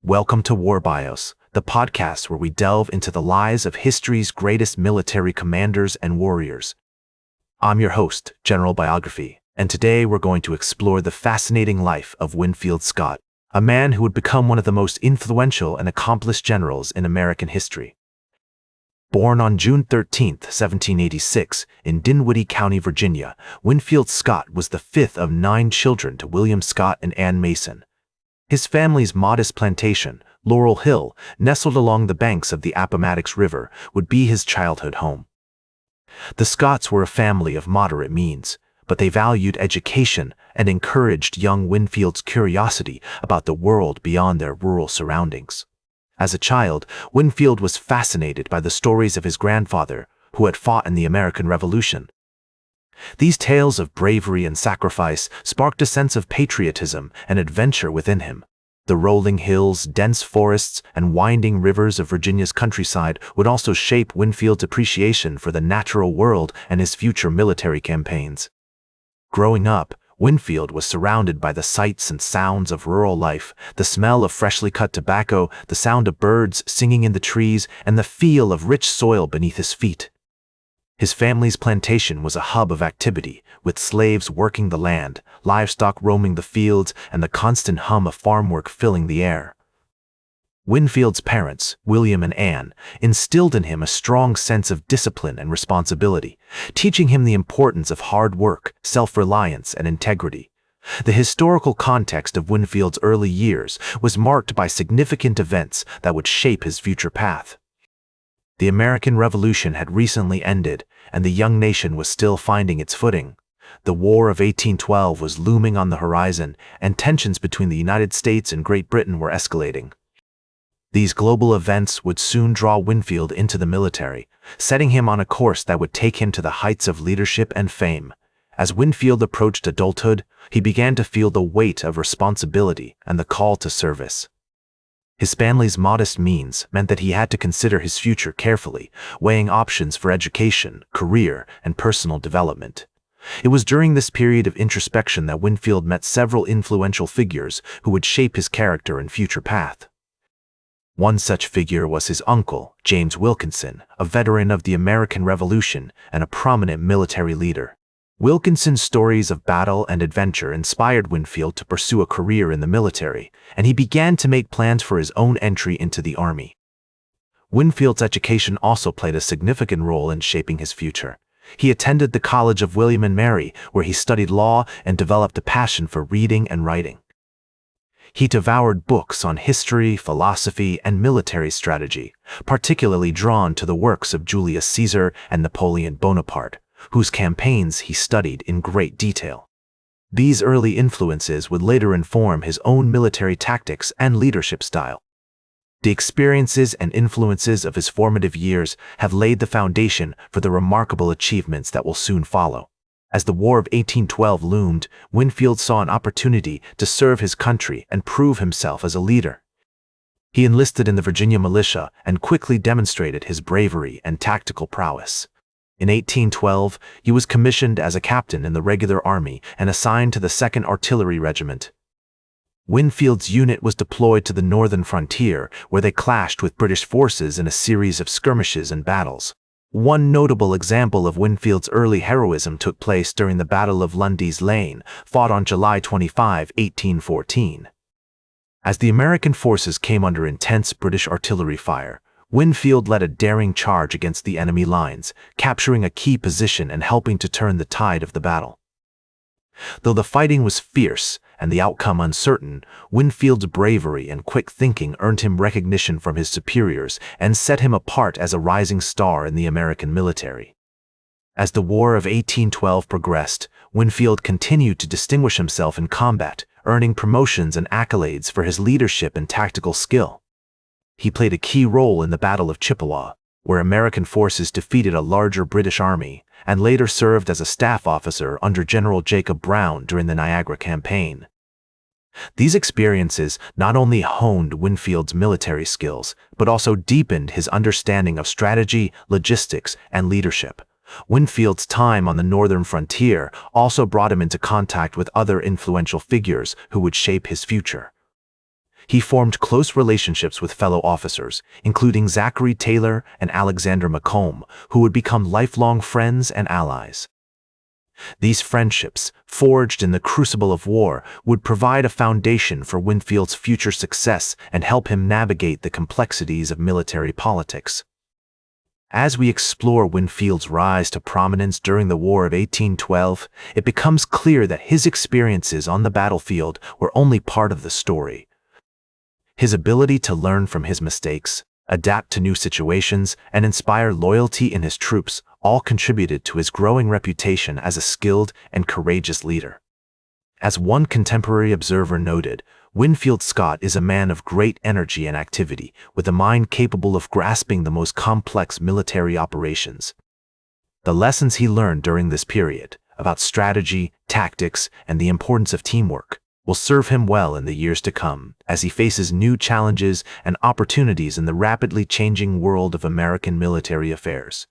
Welcome to War Bios, the podcast where we delve into the lives of history's greatest military commanders and warriors. I'm your host, General Biography, and today we're going to explore the fascinating life of Winfield Scott, a man who would become one of the most influential and accomplished generals in American history. Born on June 13, 1786, in Dinwiddie County, Virginia, Winfield Scott was the fifth of 9 children to William Scott and Anne Mason. His family's modest plantation, Laurel Hill, nestled along the banks of the Appomattox River, would be his childhood home. The Scotts were a family of moderate means, but they valued education and encouraged young Winfield's curiosity about the world beyond their rural surroundings. As a child, Winfield was fascinated by the stories of his grandfather, who had fought in the American Revolution. These tales of bravery and sacrifice sparked a sense of patriotism and adventure within him. The rolling hills, dense forests, and winding rivers of Virginia's countryside would also shape Winfield's appreciation for the natural world and his future military campaigns. Growing up, Winfield was surrounded by the sights and sounds of rural life, the smell of freshly cut tobacco, the sound of birds singing in the trees, and the feel of rich soil beneath his feet. His family's plantation was a hub of activity, with slaves working the land, livestock roaming the fields, and the constant hum of farm work filling the air. Winfield's parents, William and Anne, instilled in him a strong sense of discipline and responsibility, teaching him the importance of hard work, self-reliance, and integrity. The historical context of Winfield's early years was marked by significant events that would shape his future path. The American Revolution had recently ended, and the young nation was still finding its footing. The War of 1812 was looming on the horizon, and tensions between the United States and Great Britain were escalating. These global events would soon draw Winfield into the military, setting him on a course that would take him to the heights of leadership and fame. As Winfield approached adulthood, he began to feel the weight of responsibility and the call to service. His family's modest means meant that he had to consider his future carefully, weighing options for education, career, and personal development. It was during this period of introspection that Winfield met several influential figures who would shape his character and future path. One such figure was his uncle, James Wilkinson, a veteran of the American Revolution and a prominent military leader. Wilkinson's stories of battle and adventure inspired Winfield to pursue a career in the military, and he began to make plans for his own entry into the Army. Winfield's education also played a significant role in shaping his future. He attended the College of William and Mary, where he studied law and developed a passion for reading and writing. He devoured books on history, philosophy, and military strategy, particularly drawn to the works of Julius Caesar and Napoleon Bonaparte, whose campaigns he studied in great detail. These early influences would later inform his own military tactics and leadership style. The experiences and influences of his formative years have laid the foundation for the remarkable achievements that will soon follow. As the War of 1812 loomed, Winfield saw an opportunity to serve his country and prove himself as a leader. He enlisted in the Virginia militia and quickly demonstrated his bravery and tactical prowess. In 1812, he was commissioned as a captain in the regular army and assigned to the 2nd Artillery Regiment. Winfield's unit was deployed to the northern frontier, where they clashed with British forces in a series of skirmishes and battles. One notable example of Winfield's early heroism took place during the Battle of Lundy's Lane, fought on July 25, 1814. As the American forces came under intense British artillery fire, Winfield led a daring charge against the enemy lines, capturing a key position and helping to turn the tide of the battle. Though the fighting was fierce and the outcome uncertain, Winfield's bravery and quick thinking earned him recognition from his superiors and set him apart as a rising star in the American military. As the War of 1812 progressed, Winfield continued to distinguish himself in combat, earning promotions and accolades for his leadership and tactical skill. He played a key role in the Battle of Chippewa, where American forces defeated a larger British army, and later served as a staff officer under General Jacob Brown during the Niagara Campaign. These experiences not only honed Winfield's military skills, but also deepened his understanding of strategy, logistics, and leadership. Winfield's time on the northern frontier also brought him into contact with other influential figures who would shape his future. He formed close relationships with fellow officers, including Zachary Taylor and Alexander Macomb, who would become lifelong friends and allies. These friendships, forged in the crucible of war, would provide a foundation for Winfield's future success and help him navigate the complexities of military politics. As we explore Winfield's rise to prominence during the War of 1812, it becomes clear that his experiences on the battlefield were only part of the story. His ability to learn from his mistakes, adapt to new situations, and inspire loyalty in his troops all contributed to his growing reputation as a skilled and courageous leader. As one contemporary observer noted, Winfield Scott is a man of great energy and activity, with a mind capable of grasping the most complex military operations. The lessons he learned during this period, about strategy, tactics, and the importance of teamwork, will serve him well in the years to come as he faces new challenges and opportunities in the rapidly changing world of American military affairs.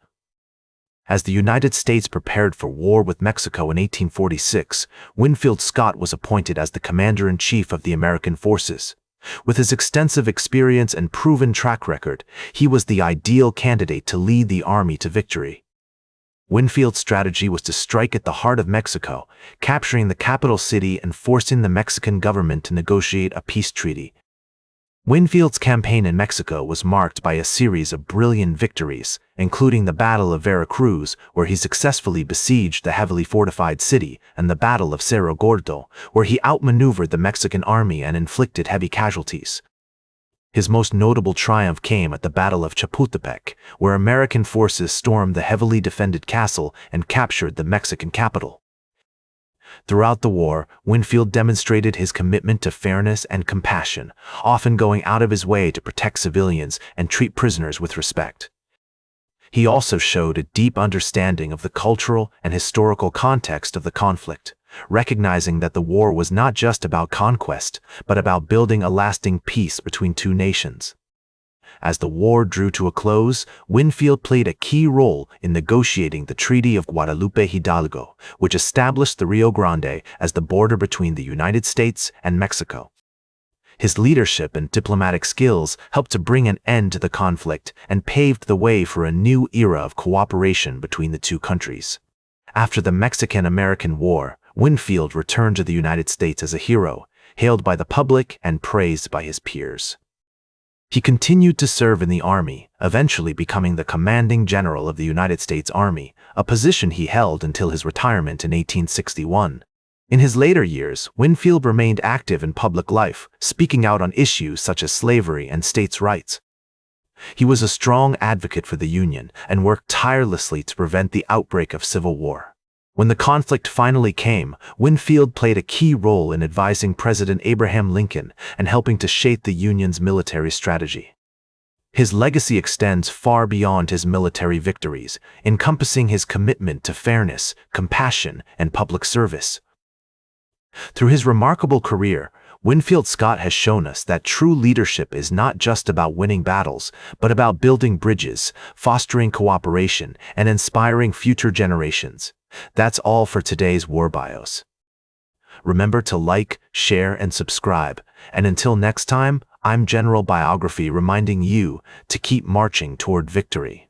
As the United States prepared for war with Mexico in 1846, Winfield Scott was appointed as the commander-in-chief of the American forces. With his extensive experience and proven track record, he was the ideal candidate to lead the army to victory. Winfield's strategy was to strike at the heart of Mexico, capturing the capital city and forcing the Mexican government to negotiate a peace treaty. Winfield's campaign in Mexico was marked by a series of brilliant victories, including the Battle of Veracruz, where he successfully besieged the heavily fortified city, and the Battle of Cerro Gordo, where he outmaneuvered the Mexican army and inflicted heavy casualties. His most notable triumph came at the Battle of Chapultepec, where American forces stormed the heavily defended castle and captured the Mexican capital. Throughout the war, Winfield demonstrated his commitment to fairness and compassion, often going out of his way to protect civilians and treat prisoners with respect. He also showed a deep understanding of the cultural and historical context of the conflict, recognizing that the war was not just about conquest, but about building a lasting peace between two nations. As the war drew to a close, Winfield played a key role in negotiating the Treaty of Guadalupe Hidalgo, which established the Rio Grande as the border between the United States and Mexico. His leadership and diplomatic skills helped to bring an end to the conflict and paved the way for a new era of cooperation between the two countries. After the Mexican-American War, Winfield returned to the United States as a hero, hailed by the public and praised by his peers. He continued to serve in the Army, eventually becoming the commanding general of the United States Army, a position he held until his retirement in 1861. In his later years, Winfield remained active in public life, speaking out on issues such as slavery and states' rights. He was a strong advocate for the Union and worked tirelessly to prevent the outbreak of civil war. When the conflict finally came, Winfield played a key role in advising President Abraham Lincoln and helping to shape the Union's military strategy. His legacy extends far beyond his military victories, encompassing his commitment to fairness, compassion, and public service. Through his remarkable career, Winfield Scott has shown us that true leadership is not just about winning battles, but about building bridges, fostering cooperation, and inspiring future generations. That's all for today's War Bios. Remember to like, share, and subscribe. And until next time, I'm General Biography reminding you to keep marching toward victory.